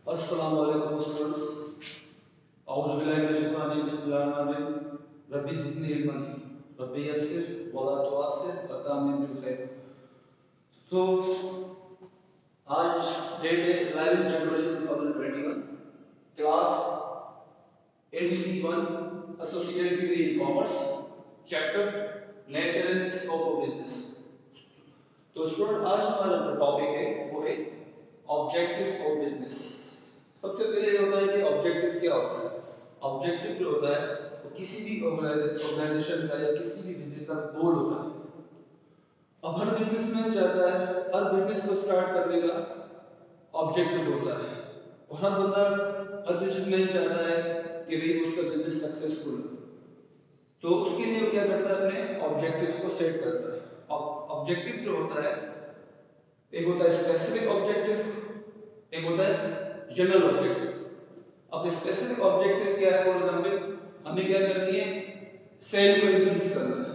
अस्सलामु अलैकुम स्टूडेंट्स। औज़ु बिल्लाहि मिनश शैतानिर रजीम। बिस्मिल्लाहिर रहमानिर रहीम। रब्बी ज़िदनी इल्मन रब्बी यस्सिर वला तुअस्सिर वतमिम बिल खैर। तो आज डेट है 11 जनवरी 2021। Class ADC 1 associated degree in commerce, chapter nature and scope of business. तो स्टूडेंट आज हमारा जो टॉपिक है वो है ऑब्जेक्टिव्स ऑफ बिजनेस। सबसे पहले ये होता है कि ऑब्जेक्टिव क्या होता है। ऑब्जेक्टिव जो होता है वो किसी भी ऑर्गेनाइजेशन का या किसी भी बिजनेस का गोल होता है। अब हर बिजनेसमैन चाहता है, हर बिजनेस को स्टार्ट करने का ऑब्जेक्टिव होता है, और हर बंदा, हर बिजनेसमैन चाहता है कि भाई उसका बिजनेस सक्सेसफुल हो। तो उसके लिए वो क्या करता है, अपने ऑब्जेक्टिव्स को सेट करता है। ऑब्जेक्टिव जो होता है, एक होता है स्पेसिफिक ऑब्जेक्टिव, एक होता है जनरल ऑब्जेक्टिव। अब स्पेसिफिक ऑब्जेक्टिव क्या है? फॉर एग्जाम्पल हमें क्या करनी है, सेल को इंक्रीज करना है।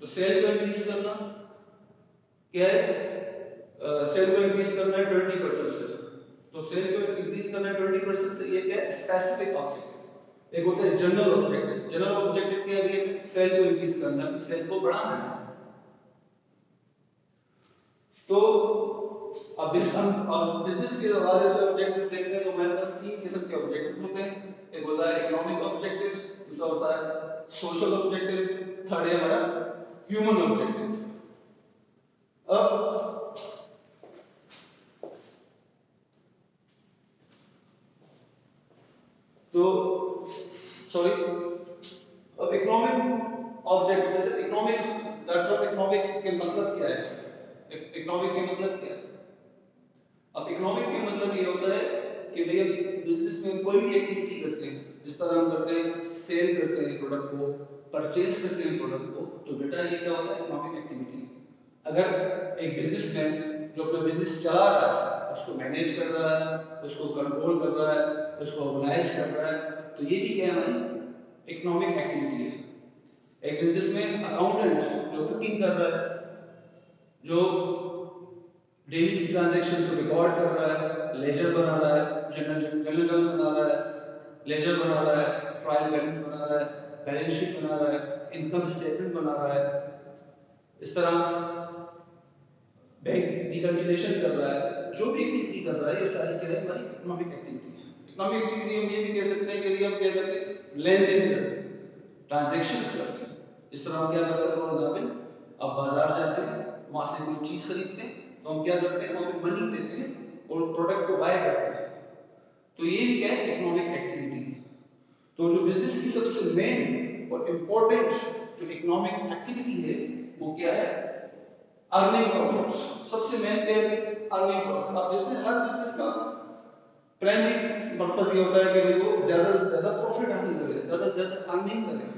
तो सेल को इंक्रीज करना क्या है? सेल को इंक्रीज करना है 20% से। तो सेल को इंक्रीज करना है 20% से, ये क्या है? Specific objective. एक होता है जनरल ऑब्जेक्टिव। जनरल ऑब्जेक्टिव क्या है? सेल को इंक्रीज करना है, सेल को बढ़ाना है। तो अब हम बिजनेस के हवाले से ऑब्जेक्टिव देखते हैं तो हमारे पास तीन किस्म के ऑब्जेक्टिव होते हैं। एक होता है इकोनॉमिक ऑब्जेक्टिव, दूसरा होता है सोशल ऑब्जेक्टिव, थर्ड है हमारा ह्यूमन ऑब्जेक्टिव। अब तो सॉरी, अब इकोनॉमिक ऑब्जेक्टिव, जैसे इकोनॉमिक, टर्म इकोनॉमिक के मतलब क्या है? इकोनॉमिक के मतलब क्या है? अब इकोनॉमिक के मतलब ये होता है कि भैया बिजनेस में कोई भी एक्टिविटी करते हैं, जिस तरह हम करते हैं, सेल करते हैं प्रोडक्ट को, परचेज करते हैं प्रोडक्ट को, तो बेटा ये क्या होता है? Economic activity. अगर एक बिजनेसमैन जो अपना बिजनेस चला रहा है, उसको मैनेज कर रहा है, उसको कंट्रोल कर रहा है, उसको ऑर्गेनाइज कर रहा है, तो ये भी क्या है? हमारी इकोनॉमिक एक्टिविटी है। एक बिजनेस में अकाउंटेंट जो बुकिंग कर रहा है, जो डेली ट्रांजैक्शन को रिकॉर्ड कर रहा है, लेजर बना रहा है, जनरल बना रहा है, लेजर बना रहा है, ट्रायल बैलेंस बना रहा है, बैलेंस शीट बना रहा है, इनकम स्टेटमेंट बना रहा है, इस तरह बैंक रिकंसिलिएशन कर रहा है, जो भी एक्टिविटी कर रहा है, ये सारी क्या है? हमारी इकोनॉमिक एक्टिविटी है। इकोनॉमिक एक्टिविटी हम ये भी कह सकते हैं कि हम क्या करते हैं? लेन देन करते हैं, ट्रांजेक्शन करते हैं। इस तरह हम क्या करते हैं? फॉर एग्जाम्पल आप बाजार जाते हैं, वहां से कोई चीज खरीदते हैं, तो हम क्या करते हैं? वहां पे मनी देते हैं और प्रोडक्ट को बाय करते हैं। तो ये भी क्या है? इकोनॉमिक एक्टिविटी है। तो जो बिजनेस की सबसे मेन और इंपॉर्टेंट जो इकोनॉमिक एक्टिविटी है वो क्या है? Earning profit. सबसे मेन क्या है? Earning profit. अब बिजनेस, हर बिजनेस का प्राइमरी पर्पज ये होता है कि भाई वो ज्यादा से ज्यादा प्रॉफिट हासिल करे, ज्यादा से ज्यादा अर्निंग करे।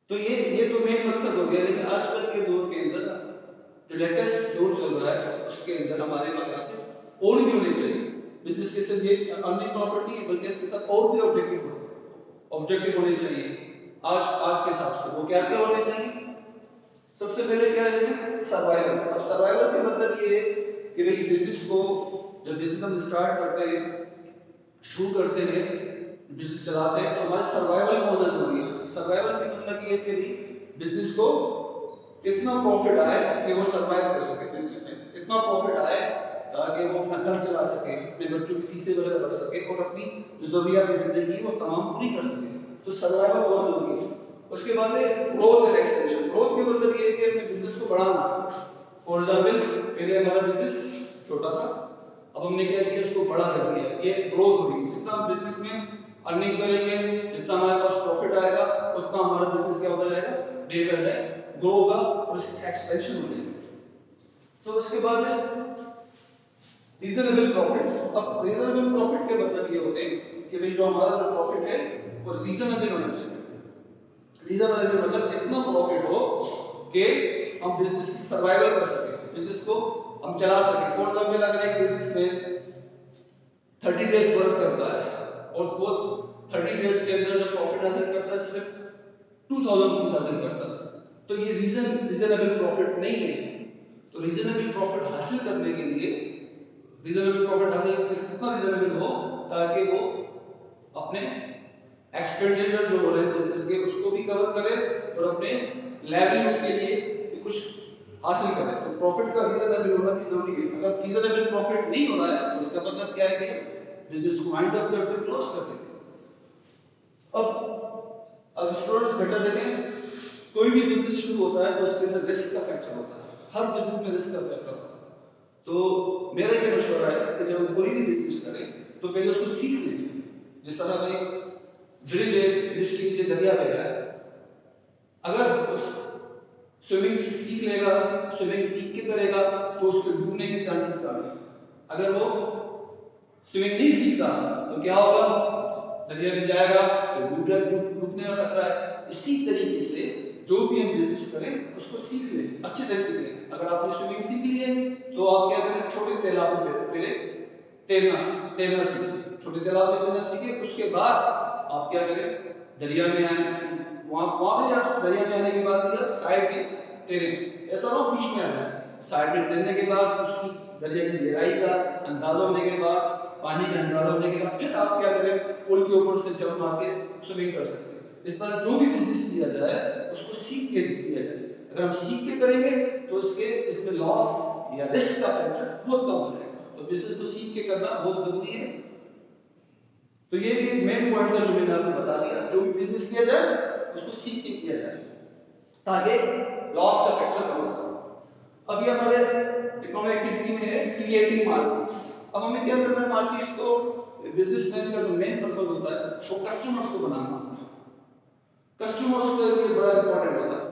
तो ये तो मेन मकसद हो गया। लेकिन आजकल के दौर के अंदर जो लेटेस्ट दौर चल रहा है, उसके अंदर हमारे पास से और भी होने चाहिए। बिजनेस के सिर्फ ये अर्निंग प्रॉफिट नहीं, बल्कि इसके साथ और भी ऑब्जेक्टिव होने चाहिए। आज के हिसाब से वो क्या क्या होने चाहिए? सबसे पहले क्या है? सर्वाइवल। अब सर्वाइवल का मतलब ये है कि भाई बिजनेस को, जब बिजनेस हम स्टार्ट करते हैं, शुरू करते हैं, बिजनेस चलाते हैं, तो हमारे सर्वाइवल होना जरूरी है। सर्वाइवल का मतलब ये है कि बिजनेस को इतना प्रॉफिट आए कि वो सर्वाइव कर सके, बिजनेस में इतना प्रॉफिट आए ताकि वो अपना घर चला सके, अपने बच्चों की फीसें वगैरह भर सके और अपनी जो जरूरियात जिंदगी वो तमाम पूरी कर सके। तो सर्वाइवल बहुत जरूरी है। उसके बाद है ग्रोथ एंड एक्सटेंशन। ग्रोथ के मतलब ये है कि अपने बिजनेस को बढ़ाना। फॉर एग्जाम्पल पहले हमारा बिजनेस छोटा था, अब हमने क्या किया? उसको बड़ा कर दिया, ये ग्रोथ हो रही है। जितना हम बिजनेस में अर्निंग करेंगे, जितना हमारे पास प्रॉफिट आएगा, उतना हमारा बिजनेस क्या होता जाएगा? डे बाय डे ग्रो होगा और इसकी एक्सपेंशन हो जाएगी। तो उसके बाद रीजनेबल प्रॉफिट्स। अब रीजनेबल प्रॉफिट के मतलब ये होते हैं कि भाई जो हमारा जो प्रॉफिट है वो रीजनेबल होना चाहिए। रीजनेबल मतलब इतना प्रॉफिट हो कि हम बिजनेस की सर्वाइवल कर सके, बिजनेस को हम चला सके। फॉर एग्जाम्पल अगर एक बिजनेस में 30 डेज वर्क करता है और वो 30 डेज के अंदर जो प्रॉफिट हासिल करता है सिर्फ 2000 रुपीज हासिल करता है, तो ये रीजनेबल प्रॉफिट नहीं है। तो रीजनेबल प्रॉफिट हासिल करने के लिए रीजनेबल प्रॉफिट हासिल कितना रीजनेबल हो ताकि वो अपने एक्सपेंडिचर जो हो रहे हैं बिजनेस के उसको भी कवर करे और अपने लाइवलीहुड के लिए भी कुछ हासिल करे। तो प्रॉफिट का रीजनेबल होना भी जरूरी है। अगर रीजनेबल प्रॉफिट नहीं हो रहा है तो उसका मतलब क्या है कि बिजनेस को वाइंड अप करके क्लोज कर देते हैं। अब स्टूडेंट्स बेटर देखें, कोई भी बिजनेस शुरू होता है तो उसके अंदर रिस्क का फैक्टर होता है, हर बिजनेस में रिस्क का फैक्टर होता है। तो मेरा ये मशवरा है कि जब कोई भी बिजनेस करें तो पहले उसको सीख लें। जिस तरह भाई ब्रिज है, ब्रिज के नीचे दरिया बह रहा है, अगर उस स्विमिंग सीख लेगा, स्विमिंग सीख के करेगा तो उसके डूबने के चांसेस कम है। अगर वो स्विमिंग नहीं सीखता तो क्या होगा, दरिया में जाएगा तो डूबने का खतरा है। इसी तरीके से जो भी हम बिजनेस करें उसको सीख लें, अच्छे तरह सीख लें। अगर आपने स्विमिंग सीख ली है तो आप क्या करें, छोटे तालाब में पहले तैरना सीखें, छोटे तालाब में तैरना सीखें। उसके बाद आप क्या करें, दरिया में आए, वहां पे आप दरिया में आने के बाद भी आप साइड में तैरें। ऐसा ना बीच में आ जाए, साइड में तैरने के बाद उसकी दरिया की गहराई का अंदाजा होने के बाद, पानी का अंदाजा होने के बाद फिर आप क्या करें, पुल के ऊपर से जंप मार के स्विमिंग कर सकते हैं। इस तरह जो भी बिजनेस किया जाए उसको सीख के किया जाए। अगर हम सीख के करेंगे तो इसमें लॉस या रिस्क का फैक्टर बहुत कम हो जाएगा। तो बिजनेस को सीख के करना बहुत जरूरी है। तो ये भी एक मेन पॉइंट था जो मैंने आपको बता दिया, जो भी बिजनेस किया जाए उसको सीख के किया जाए ताकि लॉस का फैक्टर कम हो सके। अभी हमारे इकोनॉमिक एक्टिविटी में है क्रिएटिंग मार्केट्स। अब हमें क्या करना है, मार्केट्स को, बिजनेसमैन का जो मेन पर्पस होता है वो कस्टमर्स को बनाना होता है। कस्टमर्स के लिए बड़ा इंपॉर्टेंट होता है।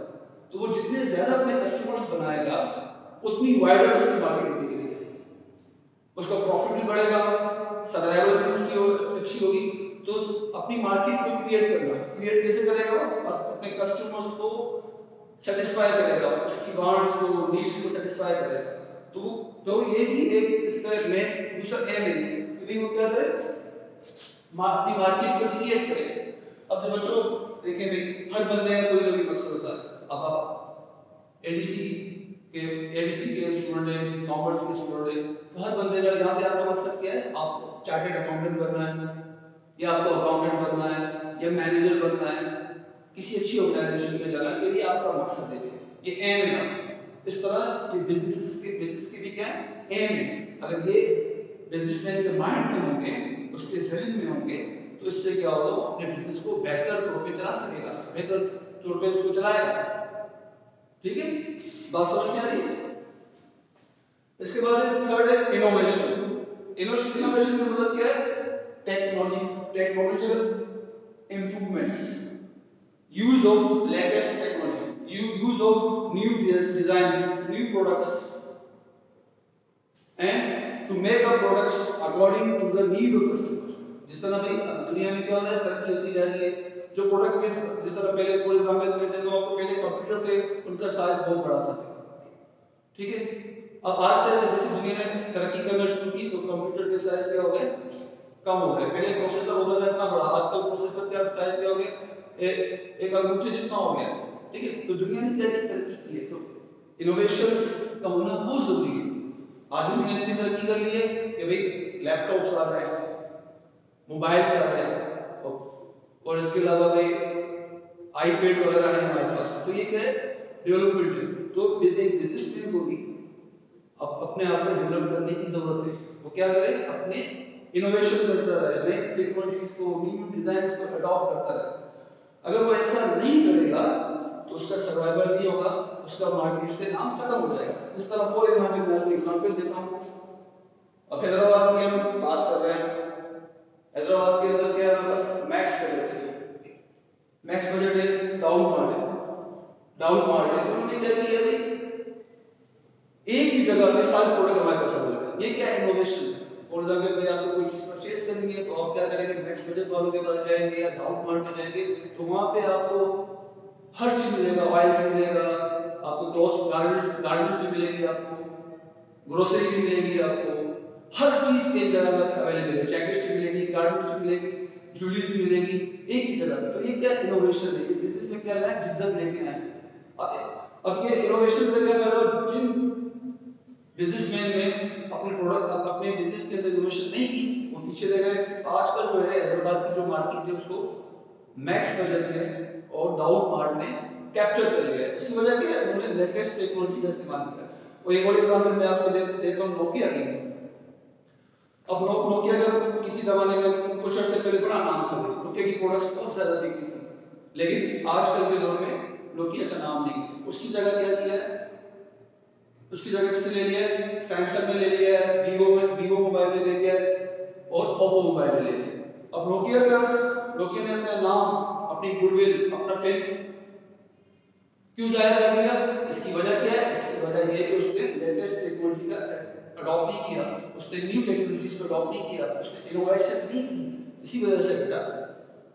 तो वो जितने ज्यादा अपने कस्टमर्स बनाएगा उतनी वाइडर उसकी मार्केट दिखेगी, उसका प्रॉफिट भी बढ़ेगा, सर्वाइवल भी उसकी अच्छी होगी। तो अपनी मार्केट को क्रिएट कैसे करेगा, अपने कस्टमर्स को सेटिस्फाई करेगा, उसकी वांट्स को, नीड्स को सेटिस्फाई करेगा। तो ये भी एक इसका मेन दूसरा एम है कि वो क्या करे, अपनी मार्केट को क्रिएट करे। अब जो बच्चों देखें भाई, हर बंदे का कोई ना कोई मकसद होता है। अब आप एडीसी के स्टूडेंट हैं, कॉमर्स के स्टूडेंट हैं, तो हर बंदे का यहाँ पे आपका मकसद क्या है, आपको चार्टर्ड अकाउंटेंट बनना है, या आपको अकाउंटेंट बनना है, या मैनेजर बनना है, किसी अच्छी ऑर्गेनाइजेशन में जाना है। तो ये आपका मकसद है, ये एम है आपका। इस तरह ये बिजनेस के भी क्या एम है। अगर ये बिजनेसमैन के माइंड में होंगे, उसके जहन में होंगे, तो इससे क्या होगा, वो अपने बिजनेस को बेहतर तौर पे चला सकेगा, बेहतर तौर पे उसको चलाएगा। ठीक है, बात समझ में आ रही है। इसके बाद थर्ड है इनोवेशन। इनोवेशन का मतलब क्या है, technological improvements, use of latest technology, use of new design, new products, and to make a products according to the need of customer. जिस तरह भाई दुनिया में क्या हो रहा है, तरक्की होती जा रही है। जो प्रोडक्ट के जिस तरह पहले फॉर एग्जांपल में थे, तो आपको पहले कंप्यूटर थे, उनका साइज बहुत बड़ा था, ठीक है। अब आज तक जैसे दुनिया ने तरक्की करना शुरू की तो कंप्यूटर के साइज क्या हो गए, कम हो गए। पहले प्रोसेसर होता था इतना बड़ा, आज तो प्रोसेसर का साइज क्या हो गया, एक अंगूठे जितना हो गया, ठीक है। तो दुनिया ने क्या तरक्की की है, तो इनोवेशन का होना बहुत जरूरी है। आज दुनिया ने इतनी तरक्की कर ली है कि भाई लैपटॉप्स आ गए, मोबाइल आ गए, और इसके अलावा भाई आईपैड वगैरह है हमारे पास। तो ये क्या है, डेवलपमेंट है। तो एक बिजनेसमैन को भी अपने आप को डेवलप करने की जरूरत है। वो क्या करे, अपने इनोवेशन करता रहे, नई टेक्नोलॉजीज को, न्यू डिजाइन को अडॉप्ट करता रहे। अगर वो ऐसा नहीं करेगा तो उसका सर्वाइवल नहीं होगा, उसका मार्केट से नाम खत्म हो जाएगा। इस तरह फॉर एग्जाम्पल मैं आपको एग्जाम्पल देता हूँ। अब हैदराबाद की हम बात कर रहे हैं, हैदराबाद के अंदर क्या है, बस मैक्स बजट है, मैक्स बजट है, डाउन मार्ट है, डाउन मार्ट है। तो उन्होंने क्या किया भाई, एक ही जगह पे सारे प्रोडक्ट हमारे पास अवेलेबल है। ये क्या इनोवेशन है। फॉर एग्जांपल भाई आपको कोई चीज परचेस करनी है तो आप क्या करेंगे, मैक्स बजट वालों के पास जाएंगे या डाउन मार्ट में जाएंगे, तो वहां पे आपको हर चीज मिलेगा, ऑयल भी मिलेगा, आपको क्लॉथ गारमेंट्स भी मिलेगी, आपको ग्रोसरी भी मिलेगी, आपको हर चीज एक जगह पर अवेलेबल है। जैकेट्स भी मिलेगी, गारमेंट्स भी मिलेगी, ज्वेलरीज भी मिलेगी, एक ही जगह पे। तो ये क्या इनोवेशन है, ये बिजनेस में क्या है, जिद्दत लेके आए। अब ये इनोवेशन से क्या करो, जिन बिजनेसमैन ने अपने प्रोडक्ट अपने बिजनेस के अंदर इनोवेशन नहीं की, वो पीछे रह गए। आजकल जो है हैदराबाद की जो मार्केट है उसको मैक्स बजट में और दाऊद मार्ट ने कैप्चर कर लिया है। इसकी वजह क्या है? उन्होंने लेटेस्ट टेक्नोलॉजी का इस्तेमाल किया। और एक और एग्जांपल मैं आपको देता हूं नोकिया की। अब नोकिया का किसी जमाने में कुछ अर्से पहले बड़ा नाम था, नोकिया की प्रोडक्ट्स बहुत ज्यादा बिकती थी, लेकिन आजकल के दौर में नोकिया का नाम नहीं है। उसकी जगह क्या किया है? उसकी जगह किसने ले लिया है? सैमसंग ने ले लिया है, वीवो मोबाइल ने ले लिया है और ओप्पो मोबाइल ने ले लिया है। अब नोकिया ने अपना नाम, अपनी गुडविल, अपना फेम क्यों जाया कर दिया? इसकी वजह क्या है? इसकी वजह यह है कि उसने लेटेस्ट टेक्नोलॉजी का अडॉप्ट नहीं किया, उसने न्यू टेक्नोलॉजीज को अडॉप्ट नहीं किया, उसने इनोवेशन नहीं की। इसी वजह से बेटा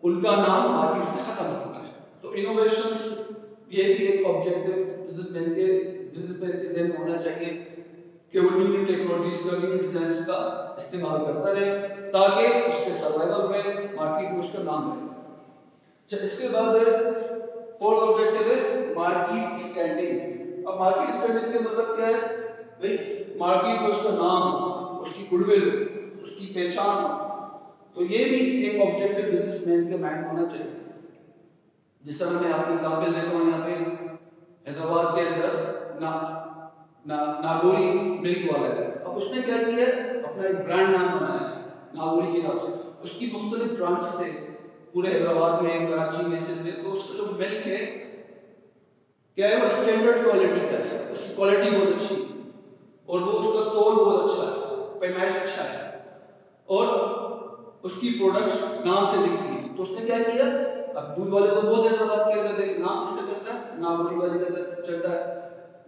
उनका नाम मार्केट से खत्म हो चुका है। तो इनोवेशन ये भी एक ऑब्जेक्टिव बिजनेसमैन के दिन होना चाहिए कि वो न्यू टेक्नोलॉजीज का, न्यू डिजाइन्स का इस्तेमाल करता रहे ताकि उसके सर्वाइवल रहे, मार्केट में उसका नाम रहे। इसके बाद फोर्थ ऑब्जेक्टिव है मार्केट स्टैंडिंग। अब मार्केट स्टैंडिंग का मतलब क्या है भाई? मार्केट में उसका नाम, उसकी गुडविल, उसकी पहचान। तो ये भी एक ऑब्जेक्टिव बिजनेसमैन के माइंड होना चाहिए। जिस तरह मैं आपको एग्जांपल देता हूं, यहाँ पे हैदराबाद के अंदर नागोरी मिल्क वाला है। अब उसने क्या किया? अपना एक ब्रांड नाम बनाया नागोरी के नाम से। उसकी मुख्तलिफ ब्रांच से पूरे हैदराबाद में, कराची में, सिंध में। तो उसका जो मिल्क है क्या है? वो स्टैंडर्ड क्वालिटी का है, उसकी क्वालिटी बहुत अच्छी और वो उसका तोल बहुत अच्छा है, पैमाइश अच्छा है और उसकी प्रोडक्ट्स नाम से बिकती है। तो उसने क्या किया? अब दूध वाले तो बहुत हैदराबाद के अंदर देखिए नाम किसका चलता है? नागोरी वाले का चलता है।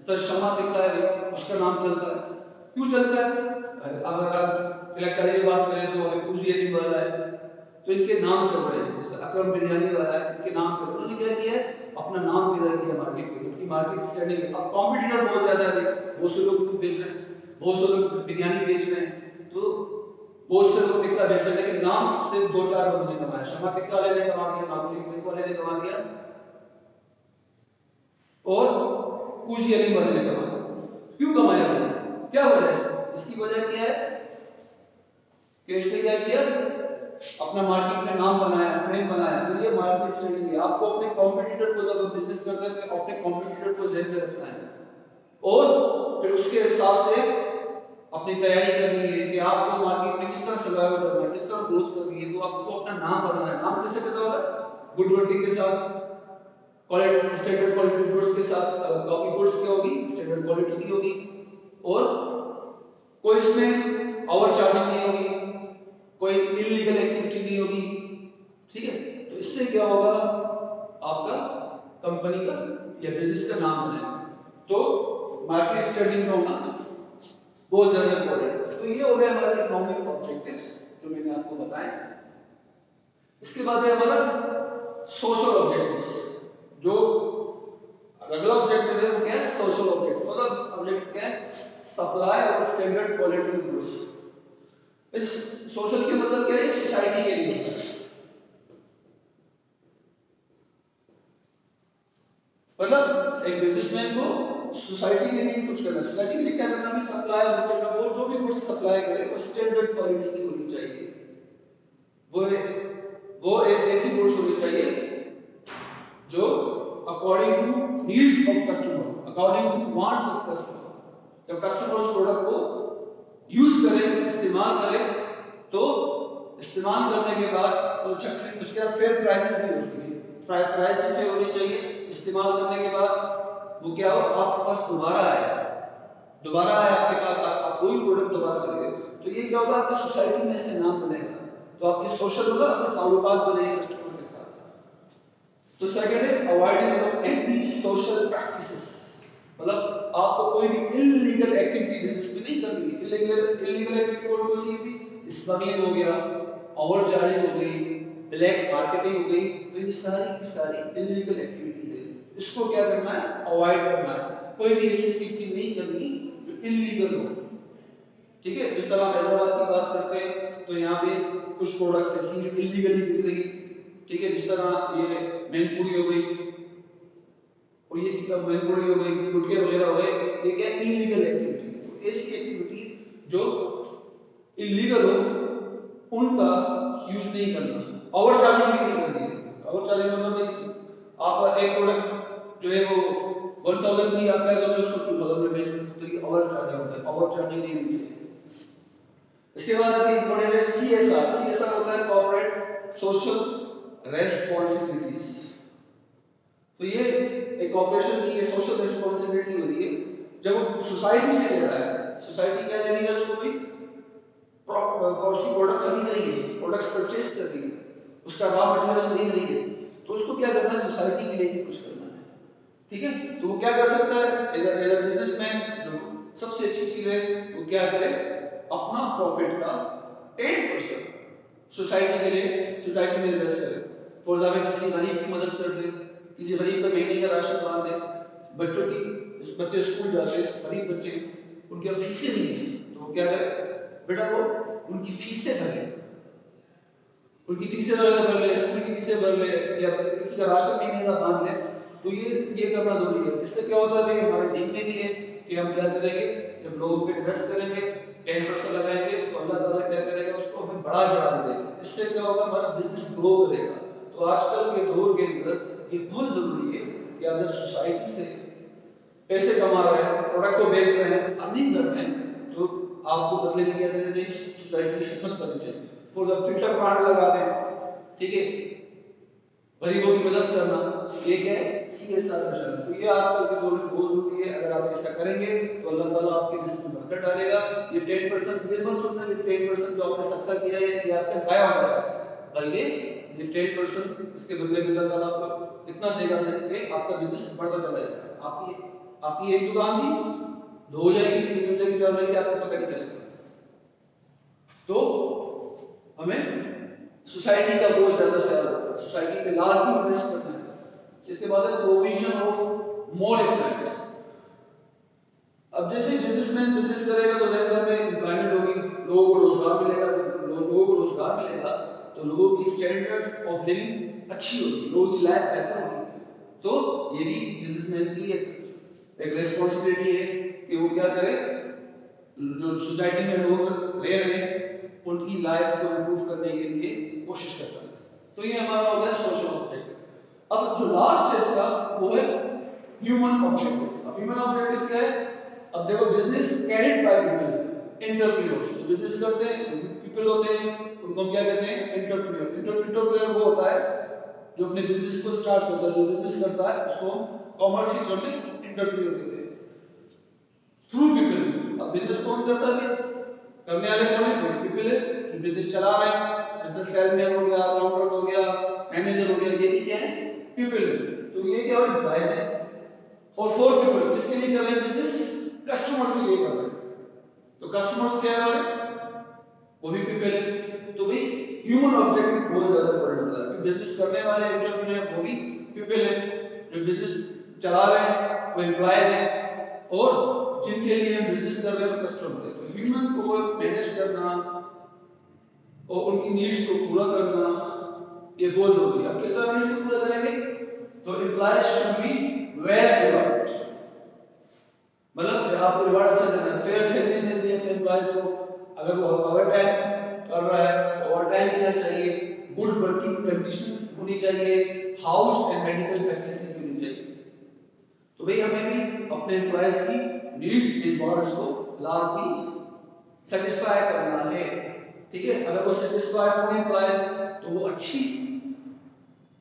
सर शमा दिखता है, उसका नाम चलता है। क्यों चलता है? अगर आप इलेक्ट्रिक की बात करें तो अभी पूजी अली वाला है, तो इनके नाम चल रहे हैं। जैसे अकरम बिरयानी वाला है, इनके नाम चल रहे हैं। उन्होंने क्या किया? अपना नाम पैदा किया मार्केट में, उनकी मार्केट स्टैंडिंग है। अब कॉम्पिटिटर बहुत ज्यादा है, बहुत से लोग दूध बेच रहे हैं, बहुत से लोग बिरयानी बेच रहे हैं, तो बहुत से लोग टिक्का बेच रहे हैं, लेकिन नाम से दो चार बंदों ने कमाया। शमा टिक्का वाले ने कमा दिया, नागोरी मिल्क वाले ने कमा दिया और पूजी अली वाले ने कमा दिया। क्यों कमाया उन्होंने? क्या वजह है? इसकी वजह क्या है कि इसने क्या किया? अपना मार्केट में नाम बनाया, फ्रेम बनाया। तो ये मार्केट स्टैंडिंग है। आपको अपने कॉम्पिटिटर को, जब आप बिजनेस करते हैं तो अपने कॉम्पिटिटर को ध्यान में रखना है और फिर उसके हिसाब से अपनी तैयारी करनी है कि आपको मार्केट में किस तरह सर्वाइव करना है, किस तरह ग्रोथ करनी है। तो आपको अपना नाम बनाना है। नाम कैसे पैदा होगा? गुड वर्किंग के साथ, क्वालिटी, स्टैंडर्ड क्वालिटी गुड्स के साथ। कॉपी गुड्स क्या होगी? स्टैंडर्ड क्वालिटी की होगी और कोई इसमें ओवर चार्जिंग नहीं होगी, कोई इलीगल एक्टिविटी नहीं होगी। ठीक है? तो इससे क्या होगा? आपका कंपनी का या बिजनेस का नाम बनेगा। तो मार्केट स्टडी का होना बहुत ज्यादा इंपॉर्टेंट है। तो ये हो गया हमारा इकोनॉमिक ऑब्जेक्टिव्स जो मैंने आपको बताए। इसके बाद है हमारा सोशल ऑब्जेक्टिव्स। जो अगला ऑब्जेक्टिव है वो क्या है? Social objective. मतलब ऑब्जेक्टिव क्या है? सप्लाई और स्टैंडर्ड क्वालिटी गुड्स। इस सोशल के मतलब क्या है? सोसाइटी के लिए। मतलब एक बिजनेसमैन को सोसाइटी के लिए कुछ करना। सोसाइटी के लिए क्या करना है? सप्लाई और स्टैंडर्ड। वो जो भी गुड्स सप्लाई करे वो स्टैंडर्ड क्वालिटी की होनी चाहिए। वो ऐसी गुड्स होनी चाहिए जो according to needs of customer, according to wants of customer. जब कस्टमर उस प्रोडक्ट को यूज करे, इस्तेमाल करे, तो इस्तेमाल करने के बाद उसके बाद फेयर प्राइसेस भी होनी चाहिए। प्राइस भी फेयर होनी चाहिए। इस्तेमाल करने के बाद वो क्या हो? आपके पास दोबारा आए आपके पास, आप कोई प्रोडक्ट दोबारा खरीदे, तो ये क्या होगा? आपकी सोसाइटी में इससे नाम बनेगा। तो आपकी सोशल होगा, आपके ताल्लुकात बनेंगे कस्टमर के साथ। तो सेकंड है avoidance of anti social practices. मतलब आपको कोई भी इलीगल एक्टिविटी बिजनेस में नहीं करनी है। इलीगल एक्टिविटी कौन सी थी? स्मगलिंग हो गया, ओवर चार्जिंग हो गई, ब्लैक मार्केटिंग हो गई। तो ये सारी की सारी इलीगल एक्टिविटी है। इसको क्या करना है? अवॉइड करना है। कोई भी ऐसी एक्टिविटी नहीं करनी जो इलीगल हो। ठीक है? जिस तरह हैदराबाद की बात करते हैं तो यहाँ पे कुछ प्रोडक्ट्स ऐसी इलीगली बिक रही। ठीक है? जिस तरह ये मैनपुरी हो गई और ये मैनपुरी हो गई, गुटके वगैरह हो गए, ये क्या इलीगल एक्टिविटी। ऐसी एक्टिविटीज जो इलीगल हो उनका यूज नहीं करना, ओवर चार्जिंग भी नहीं करनी है। ओवर चार्जिंग मतलब आप एक प्रोडक्ट जो है वो 1000 की आप क्या करोगे उसको 2000 में बेच दो, तो ये ओवर चार्जिंग होता है, ओवर चार्जिंग नहीं होनी चाहिए। इसके बाद अभी इंपॉर्टेंट है सीएसआर। सीएसआर होता है कॉर्पोरेट सोशल रेस्पॉन्सिबिलिटीज। तो ये एक कॉर्पोरेशन की ये सोशल रिस्पांसिबिलिटी होती है जब वो सोसाइटी से ले रहा है। सोसाइटी क्या दे रही है उसको, भी प्रोडक्ट्स नहीं रही है, प्रोडक्ट्स परचेज कर रही है, उसका रॉ मटेरियल्स नहीं रही है, तो उसको क्या करना है, सोसाइटी के लिए भी कुछ करना है। ठीक है, तो वो क्या कर सकता है, एज अ बिजनेसमैन जो सबसे अच्छी चीज है वो क्या करे, अपना प्रॉफिट का 10% सोसाइटी के लिए, सोसाइटी में इन्वेस्ट करे। फॉर एग्जाम्पल किसी गरीब की मदद कर दे, किसी गरीब का महीने का राशन बांध दे, बच्चों की, बच्चे स्कूल जाते हैं, गरीब बच्चे, उनकी अब फीसें नहीं है, तो वो क्या करे, बेटा वो उनकी फीसें भरे, उनकी फीसें भर ले, स्कूल की फीसें भर ले, या किसी का राशन महीने का बांध ले। तो ये करना जरूरी है। इससे क्या होता है, हमारे देखने के लिए कि हम क्या करेंगे, जब लोगों पे इन्वेस्ट करेंगे 10% लगाएंगे तो अल्लाह ताला क्या करेगा, उसको हमें बढ़ा चढ़ा देगा। इससे क्या होगा, हमारा बिजनेस ग्रो करेगा। तो आजकल के दौर के अंदर ये बहुत जरूरी है कि आप जब सोसाइटी से पैसे कमा रहे हैं, प्रोडक्ट को बेच रहे हैं, अर्निंग कर रहे हैं, तो आपको बदले में क्या देना चाहिए, सोसाइटी की खिदमत करनी चाहिए। फॉर द फिल्टर प्लांट लगा दें, ठीक है, गरीबों की मदद करना, ये क्या है, सीएसआर मिशन। तो ये आजकल के दौर में बहुत जरूरी है। अगर आप ऐसा करेंगे तो अल्लाह ताला आपके रिस्क में बरकत डालेगा। ये 10% ये मत सोचना कि 10% जो आपने सदका किया है ये आपका जाया हो रहा है, बल्कि ये 10% इसके बदले में अल्लाह ताला आपको इतना देगा कि आपका बिजनेस बढ़ता चला जाएगा। आपकी एक दुकान थी, 2 हो जाएगी, 3 हो जाएगी, 4 हो जाएगी, आपको पता नहीं चलेगा। तो हमें सोसाइटी का बहुत ज्यादा ख्याल रखना है, सोसाइटी पे लाजमी इन्वेस्ट करना है। इसके बाद है प्रोविजन ऑफ मोर एम्प्लॉयमेंट। अब जैसे बिजनेसमैन बिजनेस करेगा तो जाहिर बात है एम्प्लॉयमेंट होगी, लोगों को रोजगार मिलेगा, लोगों को रोजगार मिलेगा तो लोगों की स्टैंडर्ड ऑफ लिविंग अच्छी होगी, लोगों की लाइफ बेहतर होगी। तो ये भी बिजनेसमैन की एक रिस्पॉन्सिबिलिटी है कि वो क्या करे, जो सोसाइटी में लोग रह रहे हैं उनकी लाइफ को इंप्रूव करने के लिए कोशिश करता है। तो ये हमारा हो गया सोशल ऑब्जेक्टिव। अब जो लास्ट है इसका वो है ह्यूमन ऑब्जेक्टिव। अब ह्यूमन ऑब्जेक्टिव क्या है, अब देखो business carried by people, entrepreneurs. जो बिजनेस करते हैं पीपल होते हैं, उनको हम क्या कहते हैं, एंटरप्रेन्योर। एंटरप्रेन्योर वो होता है जो अपने बिजनेस को स्टार्ट करता है, जो बिजनेस करता है उसको कॉमर्स की टर्म में एंटरप्रेन्योर कहते हैं। थ्रू पीपल, अब बिजनेस कौन करता है, करने वाले कौन है, पीपल है, जो बिजनेस चला रहे हैं, बिजनेस सेल्समैन हो गया, अकाउंटेंट हो गया, मैनेजर हो गया, ये क्या है, पीपल है। तो ये क्या है, एम्प्लॉयज है। और फॉर पीपल, किसके लिए कर रहे हैं बिजनेस, कस्टमर्स के लिए कर रहे हैं। तो कस्टमर्स क्या कर रहे हैं, वो भी पीपल है। तो भाई ह्यूमन ऑब्जेक्टिव बहुत ज्यादा इंपॉर्टेंट होता है। बिजनेस करने वाले एंटरप्रेन्योर वो भी पीपल है, जो बिजनेस चला रहे हैं वो एम्प्लॉयज है, और जिनके लिए हम बिजनेस कर रहे हैं वो कस्टमर है। तो ह्यूमन को मैनेज करना और उनकी नीड्स को पूरा करना ये बहुत जरूरी है। अब किस तरह नीड्स को पूरा करेंगे, तो employees should be well employed, मतलब आपको रिवार्ड अच्छा देना है, फेयर सैलरी देनी है अपने एम्प्लॉयज को। अगर वो ओवर टाइम कर रहा है तो ओवर टाइम देना चाहिए, गुड वर्किंग कंडीशंस होनी चाहिए, हाउस एंड मेडिकल फैसिलिटीज होनी चाहिए। तो भाई हमें भी अपने एम्प्लॉयज की नीड्स एंड वांट्स को लाजमी सेटिस्फाई करना है। ठीक है, अगर वो सेटिस्फाई होंगे एम्प्लॉयज तो वो अच्छी,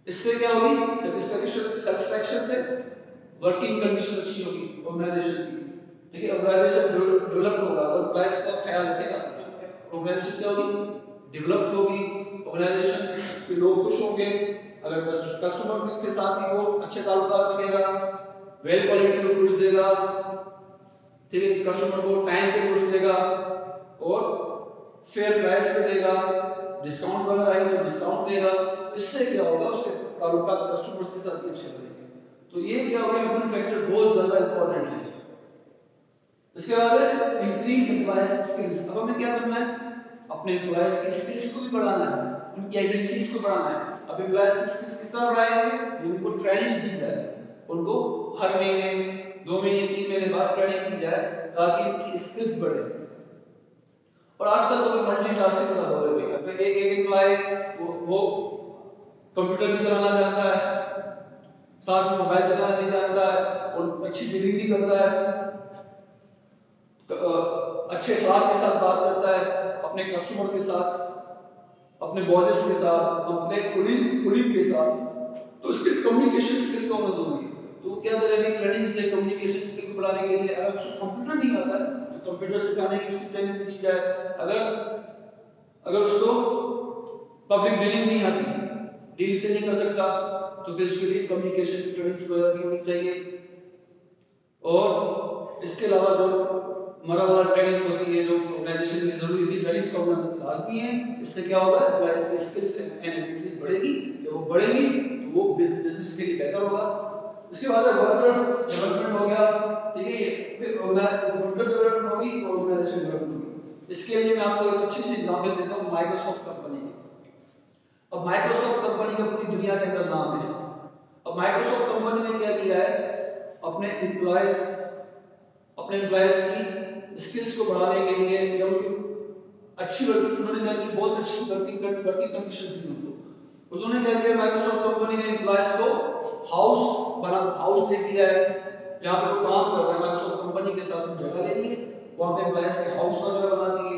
इससे क्या होगी, सेटिस्फैक्शन से वर्किंग कंडीशन अच्छी होगी ऑर्गेनाइजेशन की। ठीक है, ऑर्गेनाइजेशन डेवलप होगा, एम्प्लॉयज का ख्याल रखेगा, ऑर्गेनाइजेशन क्या होगी, डेवलप होगी, ऑर्गेनाइजेशन के लोग खुश होंगे। अगर कस्टमर के साथ भी वो अच्छे ताल्लुकात रखेगा, वेल क्वालिटी में गुड्स देगा, ठीक है, कस्टमर को टाइम पे गुड्स देगा और फेयर प्राइस पे देगा, डिस्काउंट वगैरह आएगा तो डिस्काउंट देगा। इससे क्या होगा, उसके ताल्लुकात कस्टमर्स के साथ अच्छे बनेंगे। तो ये क्या हो गया, ह्यूमन फैक्टर बहुत ज्यादा इंपॉर्टेंट है। इसके बाद है इंक्रीज एम्प्लॉयज स्किल्स। अब हमें क्या करना है, अपने एम्प्लॉयज की स्किल्स को भी बढ़ाना है, उनकी एबिलिटीज को बढ़ाना है। अब एम्प्लॉयज की स्किल्स किस तरह बढ़ाएंगे, उनको ट्रेनिंग दी जाए, उनको हर महीने 2 महीने 3 महीने बाद ट्रेनिंग दी जाए ताकि इनकी स्किल्स बढ़े। और आजकल तो मल्टीटास्किंग का दौर है, तो एक एम्प्लॉय वो कंप्यूटर भी चलाना जानता है, साथ में मोबाइल चलाना नहीं जानता है, और अच्छी डीलिंग भी करता है, अच्छे अखलाक के साथ बात करता है अपने कस्टमर के साथ, अपने बॉसेस के साथ, अपने कुलीग के साथ, तो उसके कम्युनिकेशन स्किल का होना जरूरी है। तो वो क्या करेगा, ट्रेनिंग से कम्युनिकेशन स्किल को बढ़ाने के लिए, अगर उसको कंप्यूटर नहीं आता है तो कंप्यूटर सिखाने की उसकी ट्रेनिंग दी जाए। अगर उसको पब्लिक डीलिंग नहीं आती, डील से नहीं कर सकता, तो फिर उसके लिए कम्युनिकेशन की ट्रेनिंग वगैरह होनी चाहिए। और इसके अलावा जो मरा वाला ट्रेनिंग होती है, जो ऑर्गेनाइजेशन में जरूरी थी, ट्रेनिंग का होना लाजमी है। इससे क्या होगा, एम्प्लॉइज की स्किल्स एंड एबिलिटीज बढ़ेगी। जब वो बढ़ेगी तो वो बिजनेस के लिए बेहतर होगा। इसके बाद वर्कर डेवलपमेंट हो गया, ठीक है, फिर वर्कर डेवलपमेंट होगी तो ऑर्गेनाइजेशन डेवलपमेंट होगी। इसके लिए मैं आपको एक अच्छी सी एग्जांपल देता हूँ माइक्रोसॉफ्ट कंपनी की। अब माइक्रोसॉफ्ट कंपनी का पूरी दुनिया के अंदर नाम है। अब माइक्रोसॉफ्ट कंपनी ने क्या किया है, अपने एम्प्लॉयज की स्किल्स को बढ़ाने के लिए या उनकी अच्छी वर्किंग, उन्होंने क्या की, बहुत अच्छी वर्किंग कंडीशन दी उनको। उन्होंने क्या किया, माइक्रोसॉफ्ट कंपनी ने एम्प्लॉयज को हाउस दे दिया है, जहां पर वो काम कर रहे हैं। माइक्रोसॉफ्ट कंपनी के साथ जगह ले ली है, वहां पे एम्प्लॉयज के हाउस वगैरह बना दिए,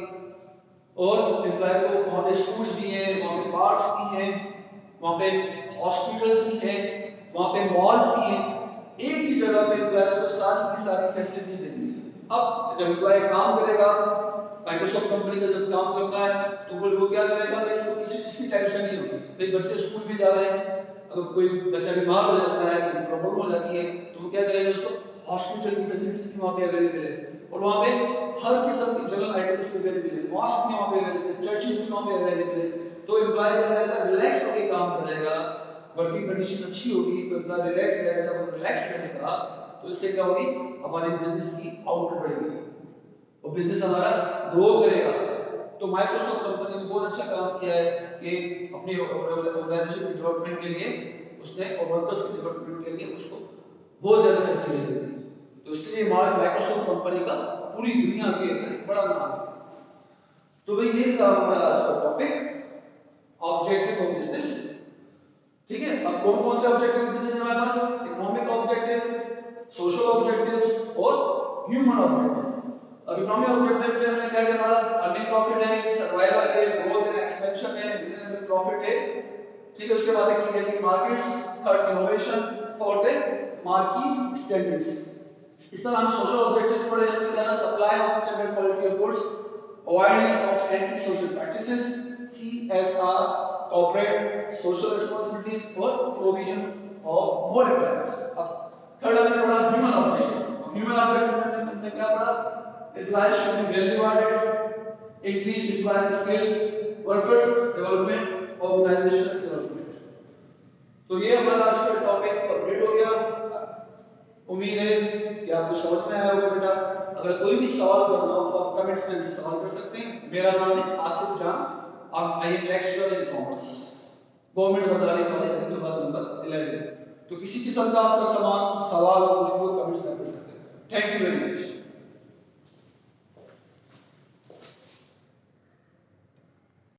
और एम्प्लॉय को वहां पे स्कूल्स भी हैं, वहां पे पार्क्स भी हैं, वहां पे हॉस्पिटल्स भी हैं, वहां पे मॉल्स भी हैं। एक ही जगह पे एम्प्लॉयज को सारी की सारी फैसिलिटीज दे दी। अब जब एम्प्लॉय काम करेगा, माइक्रोसॉफ्ट कंपनी का जब काम करता है, तो वो क्या करेगा, उसको किसी चीज की टेंशन नहीं होगी। भाई बच्चे स्कूल भी जा रहे हैं, अगर कोई बच्चा बीमार हो जाता है, कोई प्रॉब्लम हो जाती है, तो वो क्या करेगा, उसको हॉस्पिटल की फैसिलिटी भी वहां पे अवेलेबल है, और वहां पे हर किस्म की जनरल आइटम्स भी अवेलेबल है, मॉस्क भी वहां पे अवेलेबल है, चर्चेस भी वहां पे अवेलेबल है। तो एम्प्लॉय क्या करेगा, रिलैक्स होकर काम करेगा, वर्किंग कंडीशन अच्छी होगी, तो एम्प्लॉय रिलैक्स रहेगा। जब वो रिलैक्स रहेगा तो इससे क्या होगी, हमारे बिजनेस की आउटपुट बढ़ेगी और बिजनेस हमारा ग्रो करेगा। तो माइक्रोसॉफ्ट कंपनी ने बहुत अच्छा काम किया है कि अपनी ऑर्गेनाइजेशन के डेवलपमेंट के लिए उसने, और वर्कर्स के डेवलपमेंट के लिए उसको बहुत ज्यादा फैसिलिटी दी। तो इसलिए माइक्रोसॉफ्ट कंपनी का पूरी दुनिया के अंदर एक बड़ा नाम है। तो भाई ये था हमारा आज का टॉपिक, ऑब्जेक्टिव ऑफ बिजनेस। ठीक है, अब कौन कौन से ऑब्जेक्टिव बिजनेस है हमारे पास, इकोनॉमिक ऑब्जेक्टिव, सोशल ऑब्जेक्टिव और ह्यूमन ऑब्जेक्टिव। अब इकोनॉमिक ऑब्जेक्टिव में हमने क्या किया, हमारा अर्निंग प्रॉफिट है, सर्वाइवल है, ग्रोथ है, एक्सपेंशन है, बिजनेस प्रॉफिट है। ठीक है, उसके बाद की जाएगी मार्केट्स, थर्ड इनोवेशन, फोर्थ है मार्केट स्टैंडर्ड्स। इस तरह हम सोशल ऑब्जेक्टिव्स पढ़े, इसमें क्या है, supply of standard quality of goods, avoidance of anti social practices, CSR, corporate social responsibilities और प्रोविजन ऑफ मोर एम्प्लॉयमेंट। अब थर्ड हमने पढ़ा ह्यूमन ऑब्जेक्टिव। ह्यूमन ऑब्जेक्टिव में हमने क्या पढ़ा, employees should be value added, increase employee skills, workers development, organisational development. तो ये हमारा आज का टॉपिक कंप्लीट हो गया। उम्मीद है कि आपको समझ में आया होगा बेटा। अगर कोई भी सवाल करना हो तो आप कमेंट्स में सवाल कर सकते हैं। मेरा नाम है आसिफ जान, I am lecturer in commerce, government बाजारी कॉलेज हैदराबाद नंबर 11। तो किसी किस्म का आपका सवाल